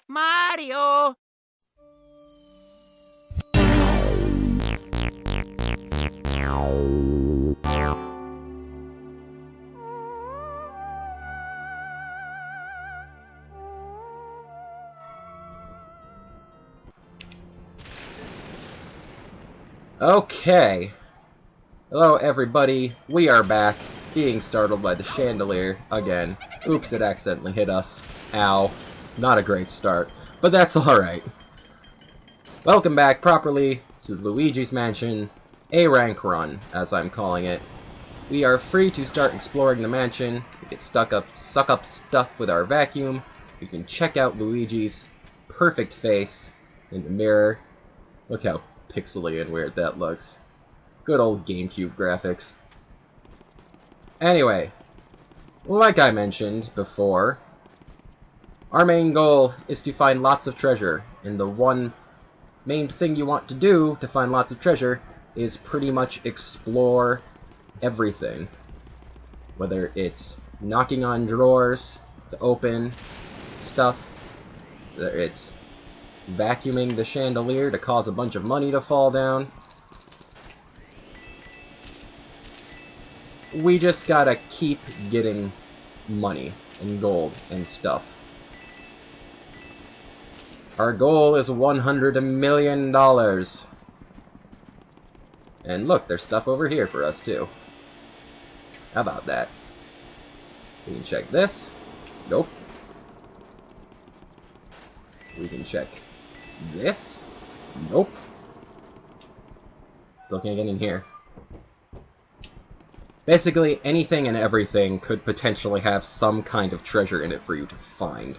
Mario! Okay. Hello, everybody. We are back, being startled by the chandelier again. Oops, it accidentally hit us. Ow. Not a great start, but that's alright. Welcome back properly to Luigi's Mansion, A rank run, as I'm calling it. We are free to start exploring the mansion. We can suck up stuff with our vacuum. We can check out Luigi's perfect face in the mirror. Look how pixely and weird that looks. Good old GameCube graphics. Anyway, like I mentioned before, our main goal is to find lots of treasure, and the one main thing you want to do to find lots of treasure is pretty much explore everything. Whether it's knocking on drawers to open stuff, whether it's vacuuming the chandelier to cause a bunch of money to fall down. We just gotta keep getting money and gold and stuff. Our goal is $100 million. And look, there's stuff over here for us too. How about that? We can check this. Nope. We can check this. Nope. Still can't get in here. Basically, anything and everything could potentially have some kind of treasure in it for you to find.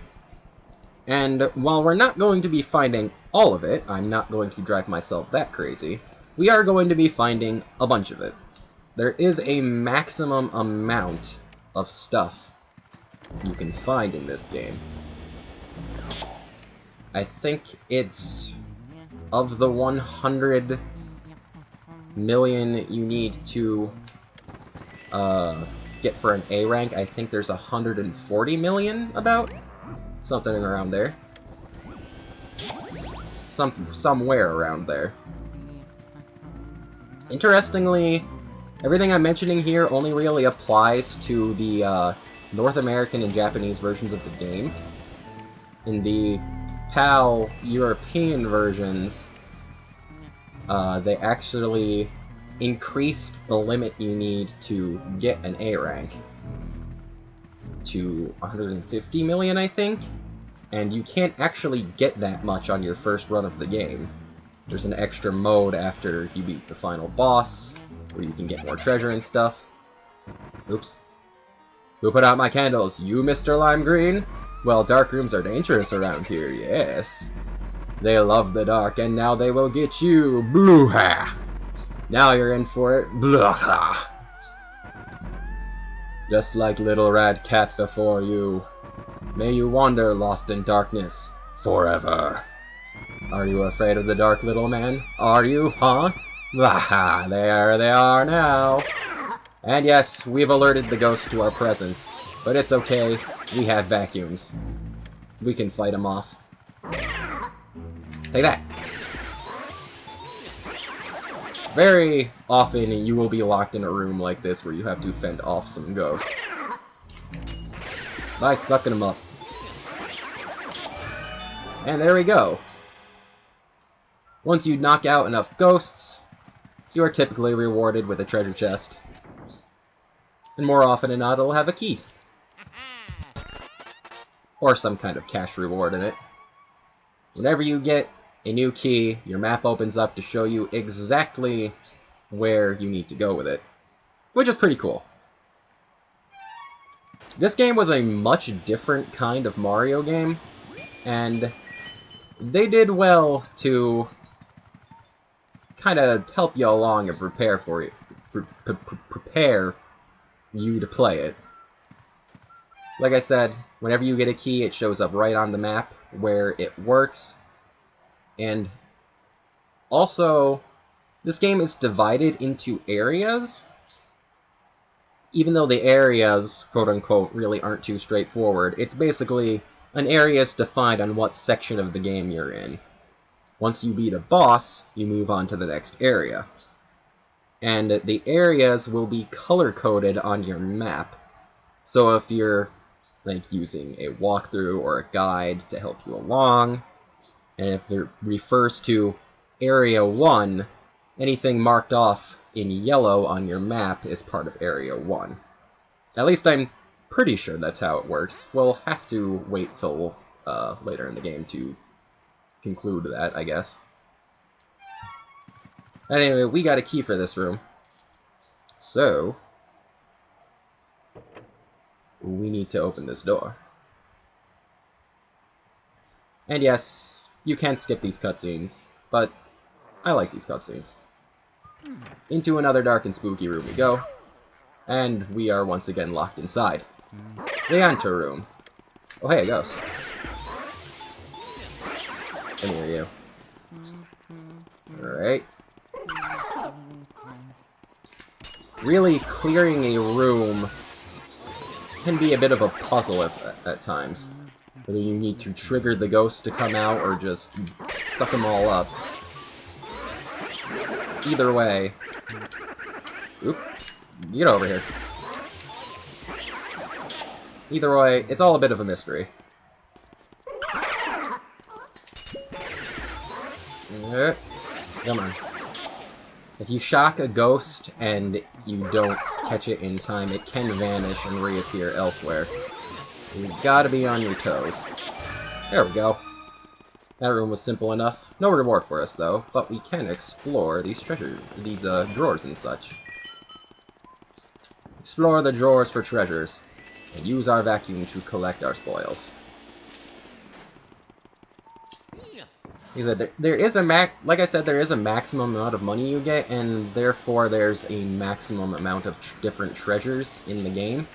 And while we're not going to be finding all of it, I'm not going to drive myself that crazy, we are going to be finding a bunch of it. There is a maximum amount of stuff you can find in this game. I think it's of the 100 million you need to get for an A rank. I think there's 140 million about? Something around there. Somewhere around there. Interestingly, everything I'm mentioning here only really applies to the North American and Japanese versions of the game. In the PAL European versions, they actually increased the limit you need to get an A rank to 150 million, I think, and you can't actually get that much on your first run of the game. There's an extra mode after you beat the final boss, where you can get more treasure and stuff. Oops. Who put out my candles? You, Mr. Lime Green? Well, dark rooms are dangerous around here, yes. They love the dark, and now they will get you. Blue-ha! Now you're in for it. Blah-ha! Just like Little Red Cat before you. May you wander lost in darkness forever. Are you afraid of the dark, little man? Are you, huh? Blah-ha! There they are now. And yes, we've alerted the ghosts to our presence. But it's okay, we have vacuums. We can fight them off. Take that! Very often you will be locked in a room like this where you have to fend off some ghosts. By sucking them up. And there we go. Once you knock out enough ghosts, you are typically rewarded with a treasure chest. And more often than not, it'll have a key. Or some kind of cash reward in it. Whenever you get a new key, your map opens up to show you exactly where you need to go with it. Which is pretty cool. This game was a much different kind of Mario game, and they did well to kind of help you along and prepare for you. Prepare you to play it. Like I said, whenever you get a key, it shows up right on the map where it works. And also, this game is divided into areas. Even though the areas, quote-unquote, really aren't too straightforward, it's basically An area is defined on what section of the game you're in. Once you beat a boss, you move on to the next area. And the areas will be color-coded on your map. So if you're like using a walkthrough or a guide to help you along, and if it refers to Area 1, anything marked off in yellow on your map is part of Area 1. At least I'm pretty sure that's how it works. We'll have to wait till later in the game to conclude that, I guess. Anyway, we got a key for this room. So, we need to open this door. And yes, you can skip these cutscenes, but I like these cutscenes. Into another dark and spooky room we go, and we are once again locked inside. The enter room. Oh hey, a ghost. Come here, you. Alright. Really, clearing a room can be a bit of a puzzle at times. Whether you need to trigger the ghost to come out or just suck them all up. Either way. Oop. Get over here. Either way, it's all a bit of a mystery. Come on. If you shock a ghost and you don't catch it in time, it can vanish and reappear elsewhere. You gotta be on your toes. There we go. That room was simple enough. No reward for us, though, but we can explore these drawers and such. Explore the drawers for treasures, and use our vacuum to collect our spoils. He said there is a like I said, there is a maximum amount of money you get, and therefore there's a maximum amount of different treasures in the game.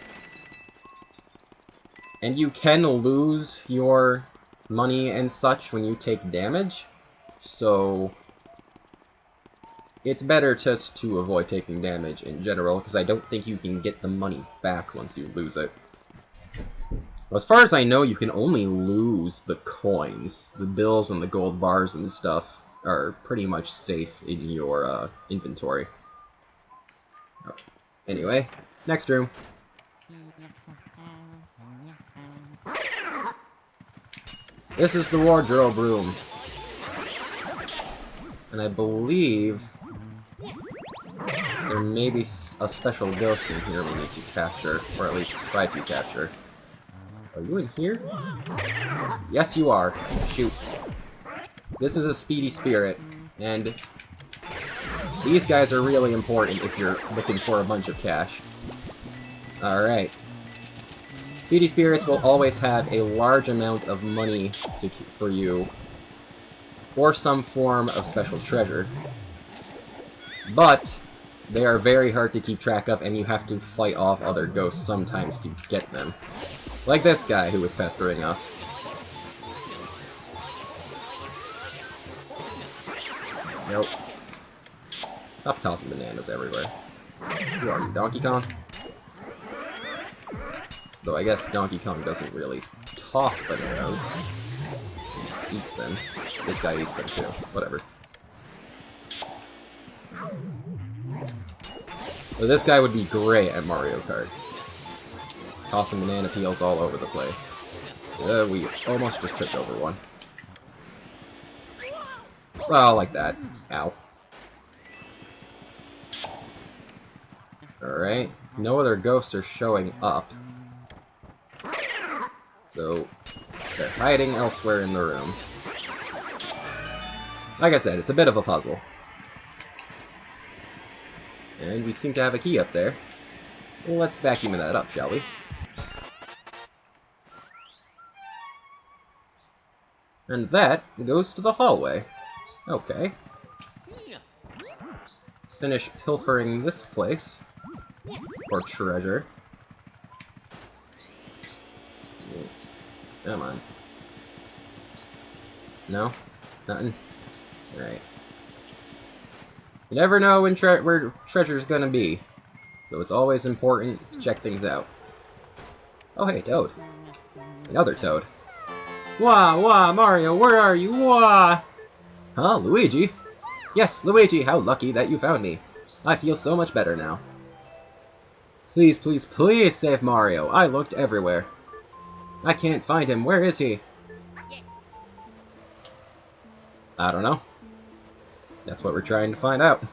And you can lose your money and such when you take damage, so it's better just to avoid taking damage in general, because I don't think you can get the money back once you lose it. As far as I know, you can only lose the coins. The bills and the gold bars and stuff are pretty much safe in your inventory. Oh. Anyway, next room. This is the wardrobe room. And I believe there may be a special ghost in here we need to capture, or at least try to capture. Are you in here? Yes, you are. Shoot. This is a speedy spirit, and these guys are really important if you're looking for a bunch of cash. Alright. Speedy spirits will always have a large amount of money for you, or some form of special treasure. But they are very hard to keep track of, and you have to fight off other ghosts sometimes to get them. Like this guy who was pestering us. Nope. Stop tossing bananas everywhere. Who are you, Donkey Kong? Though I guess Donkey Kong doesn't really toss bananas. He eats them. This guy eats them too. Whatever. So this guy would be great at Mario Kart. Tossing banana peels all over the place. We almost just tripped over one. Well, like that. Ow. Alright. No other ghosts are showing up. So, they're hiding elsewhere in the room. Like I said, it's a bit of a puzzle. And we seem to have a key up there. Well, let's vacuum that up, shall we? And that goes to the hallway. Okay. Finish pilfering this place for treasure. Come on. No? Nothing? Alright. You never know when where treasure's gonna be, so it's always important to check things out. Oh hey, Toad. Another Toad. Wah, wah, Mario, where are you? Wah! Huh, Luigi? Yes, Luigi, how lucky that you found me. I feel so much better now. Please, please, please save Mario. I looked everywhere. I can't find him. Where is he? I don't know. That's what we're trying to find out.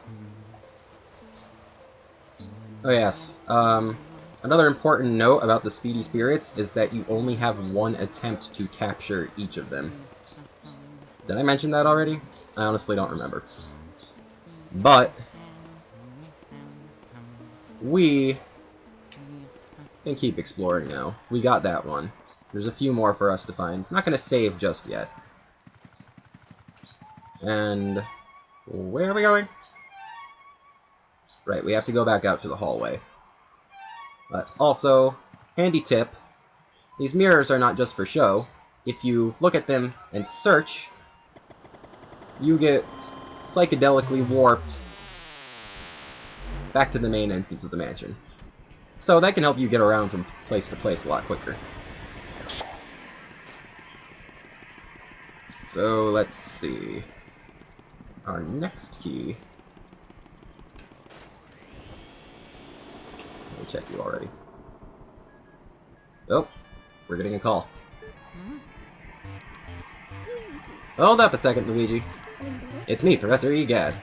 Oh yes, another important note about the Speedy Spirits is that you only have one attempt to capture each of them. Did I mention that already? I honestly don't remember. But we can keep exploring now. We got that one. There's a few more for us to find. I'm not going to save just yet. And where are we going? Right, we have to go back out to the hallway. But also, handy tip, these mirrors are not just for show. If you look at them and search, you get psychedelically warped back to the main entrance of the mansion. So that can help you get around from place to place a lot quicker. So let's see. Our next key. Let me check you already. Oh, we're getting a call. Hold up a second, Luigi. It's me, Professor Egad.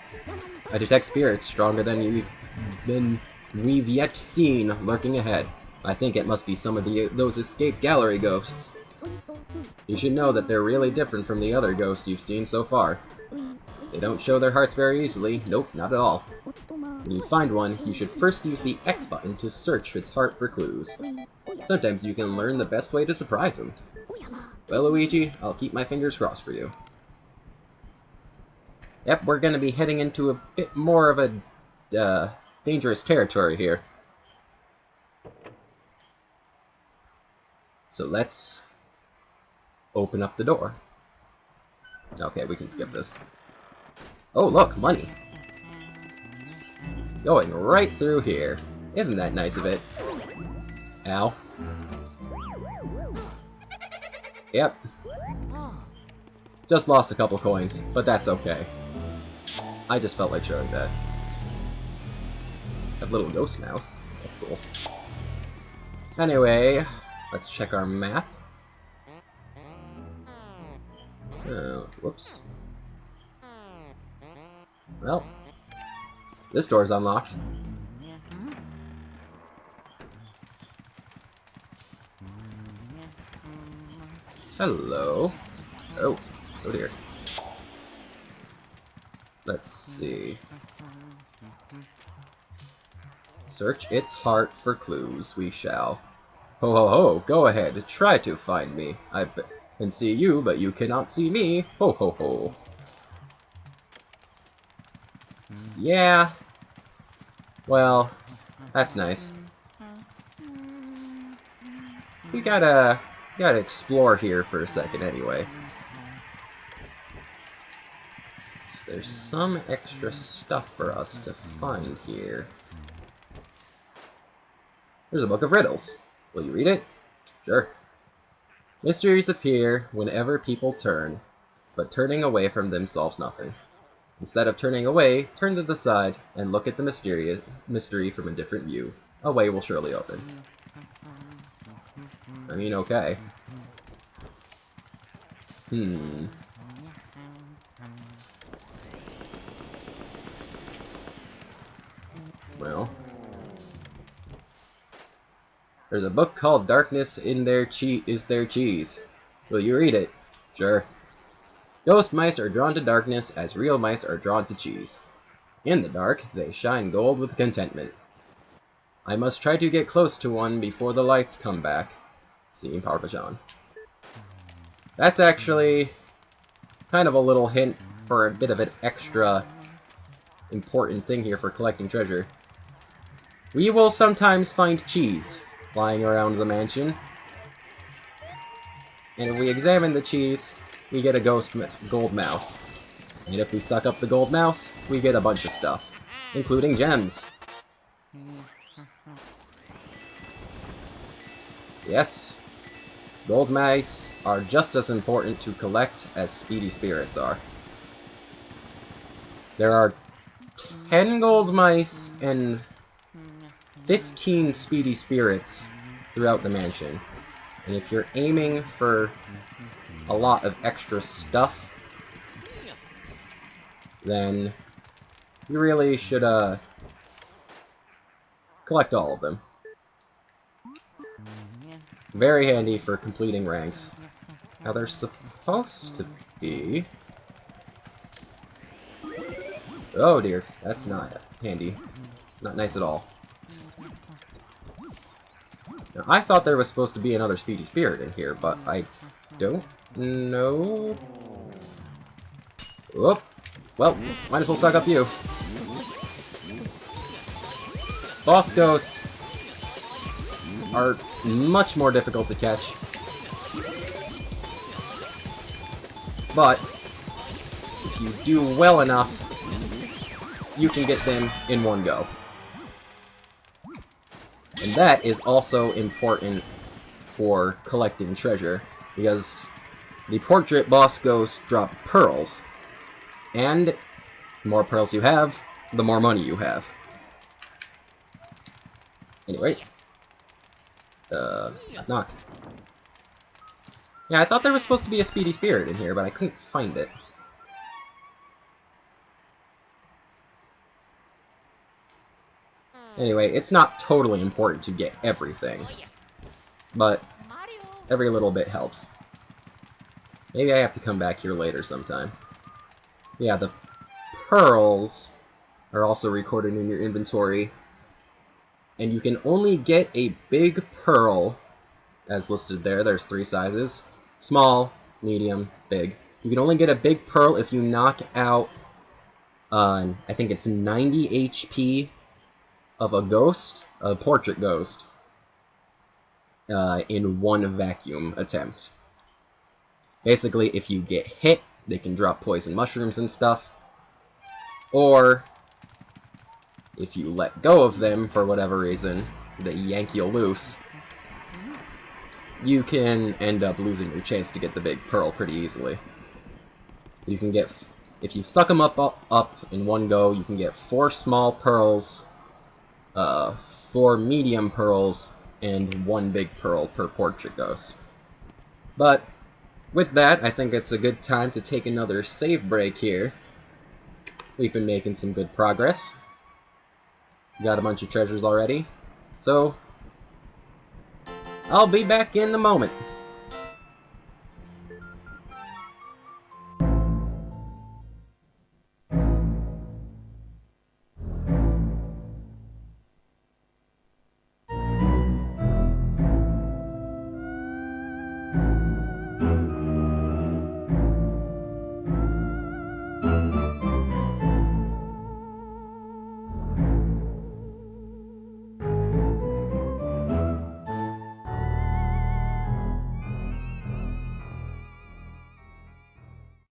I detect spirits stronger than we've yet seen lurking ahead. I think it must be some of those escaped gallery ghosts. You should know that they're really different from the other ghosts you've seen so far. They don't show their hearts very easily. Nope, not at all. When you find one, you should first use the X button to search its heart for clues. Sometimes you can learn the best way to surprise them. Well, Luigi, I'll keep my fingers crossed for you. Yep, we're gonna be heading into a bit more of a dangerous territory here. So let's open up the door. Okay, we can skip this. Oh, look, money. Going right through here. Isn't that nice of it? Ow. Yep. Just lost a couple coins, but that's okay. I just felt like showing that. That little ghost mouse. That's cool. Anyway, let's check our map. Whoops. Well, this door's unlocked. Hello. Oh dear. Let's see. Search its heart for clues, we shall. Ho ho ho, go ahead, try to find me. I can see you, but you cannot see me. Ho ho ho. Yeah. Well, that's nice. We gotta explore here for a second anyway. So there's some extra stuff for us to find here. There's a book of riddles. Will you read it? Sure. Mysteries appear whenever people turn, but turning away from them solves nothing. Instead of turning away, turn to the side and look at the mystery from a different view. A way will surely open. I mean, okay. Well. There's a book called Darkness is Their Cheese. Will you read it? Sure. Ghost mice are drawn to darkness as real mice are drawn to cheese. In the dark, they shine gold with contentment. I must try to get close to one before the lights come back. See Parmesan. That's actually kind of a little hint for a bit of an extra important thing here for collecting treasure. We will sometimes find cheese lying around the mansion. And if we examine the cheese, we get a gold mouse. And if we suck up the gold mouse, we get a bunch of stuff, including gems. Yes. Gold mice are just as important to collect as speedy spirits are. There are 10 gold mice and 15 speedy spirits throughout the mansion. And if you're aiming for a lot of extra stuff, then you really should collect all of them. Very handy for completing ranks. Now there's supposed to be... Oh dear, that's not handy. Not nice at all. Now, I thought there was supposed to be another speedy spirit in here, but I don't know. Whoop. Well, might as well suck up you. Boss ghosts are much more difficult to catch. But if you do well enough, you can get them in one go. And that is also important for collecting treasure, because the portrait boss ghosts drop pearls. And the more pearls you have, the more money you have. Anyway. Knock. Yeah, I thought there was supposed to be a speedy spirit in here, but I couldn't find it. Anyway, it's not totally important to get everything, but every little bit helps. Maybe I have to come back here later sometime. Yeah, the pearls are also recorded in your inventory, and you can only get a big pearl, as listed there. There's 3 sizes: small, medium, big. You can only get a big pearl if you knock out, I think it's 90 HP of a ghost, a portrait ghost, in one vacuum attempt. Basically, if you get hit, they can drop poison mushrooms and stuff, or if you let go of them for whatever reason, they yank you loose, you can end up losing your chance to get the big pearl pretty easily. You can get, if you suck them up in one go, you can get 4 small pearls, 4 medium pearls, and 1 big pearl per portrait ghost. But with that, I think it's a good time to take another save break here. We've been making some good progress. Got a bunch of treasures already. So, I'll be back in a moment.